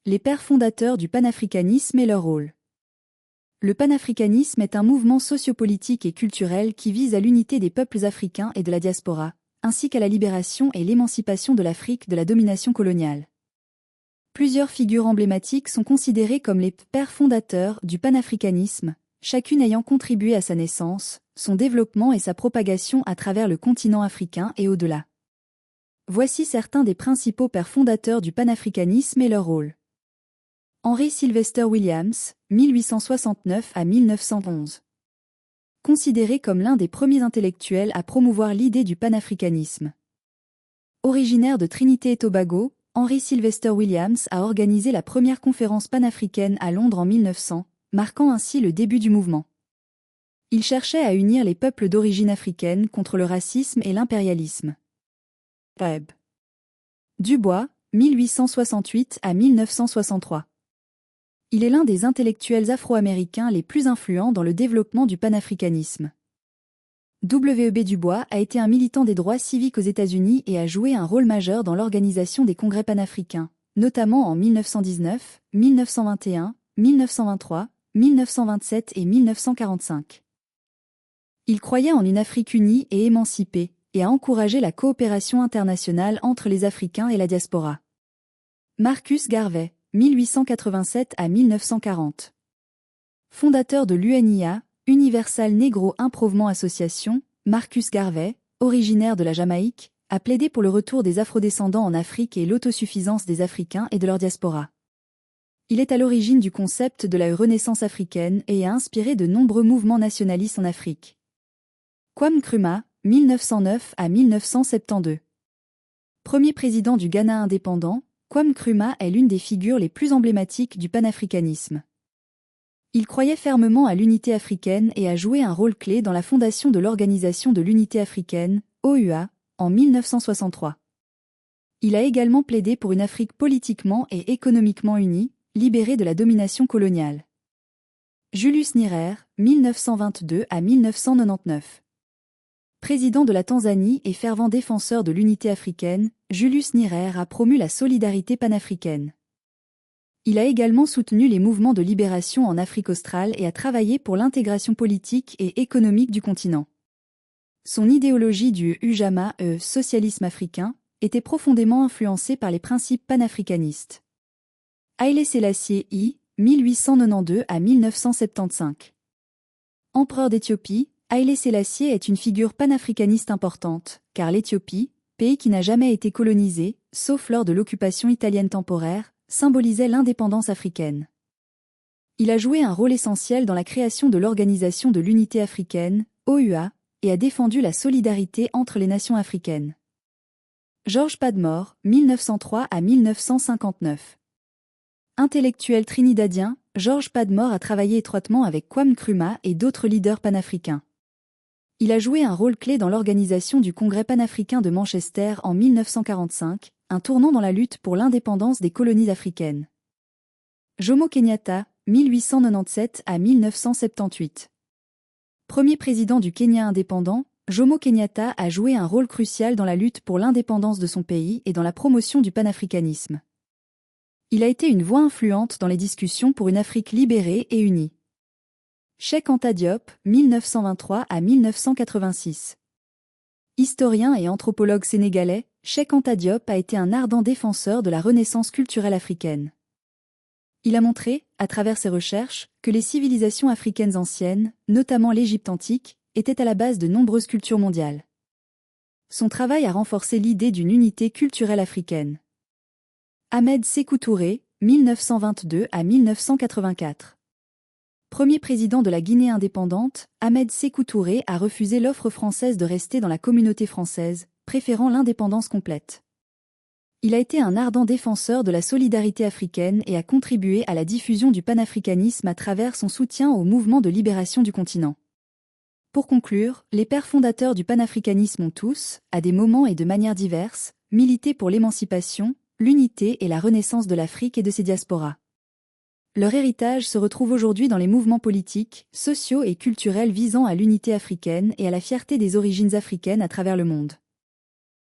les pères fondateurs du panafricanisme et leur rôle. Le panafricanisme est un mouvement sociopolitique et culturel qui vise à l'unité des peuples africains et de la diaspora, ainsi qu'à la libération et l'émancipation de l'Afrique de la domination coloniale. Plusieurs figures emblématiques sont considérées comme les pères fondateurs du panafricanisme, chacune ayant contribué à sa naissance, son développement et sa propagation à travers le continent africain et au-delà. Voici certains des principaux pères fondateurs du panafricanisme et leur rôle. Henry Sylvester Williams, 1869 à 1911. Considéré comme l'un des premiers intellectuels à promouvoir l'idée du panafricanisme. Originaire de Trinité et Tobago, Henry Sylvester Williams a organisé la première conférence panafricaine à Londres en 1900, marquant ainsi le début du mouvement. Il cherchait à unir les peuples d'origine africaine contre le racisme et l'impérialisme. Reb. Dubois, 1868 à 1963. Il est l'un des intellectuels afro-américains les plus influents dans le développement du panafricanisme. W.E.B. Du Bois a été un militant des droits civiques aux États-Unis et a joué un rôle majeur dans l'organisation des congrès panafricains, notamment en 1919, 1921, 1923, 1927 et 1945. Il croyait en une Afrique unie et émancipée, et a encouragé la coopération internationale entre les Africains et la diaspora. Marcus Garvey, 1887 à 1940. Fondateur de l'UNIA, Universal Negro Improvement Association, Marcus Garvey, originaire de la Jamaïque, a plaidé pour le retour des afrodescendants en Afrique et l'autosuffisance des Africains et de leur diaspora. Il est à l'origine du concept de la Renaissance africaine et a inspiré de nombreux mouvements nationalistes en Afrique. Kwame Nkrumah, 1909 à 1972. Premier président du Ghana indépendant, Kwame Nkrumah est l'une des figures les plus emblématiques du panafricanisme. Il croyait fermement à l'unité africaine et a joué un rôle clé dans la fondation de l'Organisation de l'Unité africaine, OUA, en 1963. Il a également plaidé pour une Afrique politiquement et économiquement unie, libérée de la domination coloniale. Julius Nyerere, 1922 à 1999. Président de la Tanzanie et fervent défenseur de l'unité africaine, Julius Nyerere a promu la solidarité panafricaine. Il a également soutenu les mouvements de libération en Afrique australe et a travaillé pour l'intégration politique et économique du continent. Son idéologie du Ujamaa, socialisme africain, était profondément influencée par les principes panafricanistes. Haïlé Sélassié I, 1892 à 1975. Empereur d'Éthiopie, Haïlé Sélassié est une figure panafricaniste importante, car l'Éthiopie, pays qui n'a jamais été colonisé, sauf lors de l'occupation italienne temporaire, symbolisait l'indépendance africaine. Il a joué un rôle essentiel dans la création de l'Organisation de l'Unité africaine, OUA, et a défendu la solidarité entre les nations africaines. George Padmore, 1903 à 1959. Intellectuel trinidadien, George Padmore a travaillé étroitement avec Kwame Nkrumah et d'autres leaders panafricains. Il a joué un rôle clé dans l'organisation du Congrès panafricain de Manchester en 1945, un tournant dans la lutte pour l'indépendance des colonies africaines. Jomo Kenyatta, 1897 à 1978. Premier président du Kenya indépendant, Jomo Kenyatta a joué un rôle crucial dans la lutte pour l'indépendance de son pays et dans la promotion du panafricanisme. Il a été une voix influente dans les discussions pour une Afrique libérée et unie. Cheikh Anta Diop, 1923 à 1986. Historien et anthropologue sénégalais, Cheikh Anta Diop a été un ardent défenseur de la renaissance culturelle africaine. Il a montré, à travers ses recherches, que les civilisations africaines anciennes, notamment l'Égypte antique, étaient à la base de nombreuses cultures mondiales. Son travail a renforcé l'idée d'une unité culturelle africaine. Ahmed Sékou Touré, 1922 à 1984. Premier président de la Guinée indépendante, Ahmed Sékou Touré a refusé l'offre française de rester dans la communauté française, préférant l'indépendance complète. Il a été un ardent défenseur de la solidarité africaine et a contribué à la diffusion du panafricanisme à travers son soutien au mouvement de libération du continent. Pour conclure, les pères fondateurs du panafricanisme ont tous, à des moments et de manières diverses, milité pour l'émancipation, l'unité et la renaissance de l'Afrique et de ses diasporas. Leur héritage se retrouve aujourd'hui dans les mouvements politiques, sociaux et culturels visant à l'unité africaine et à la fierté des origines africaines à travers le monde.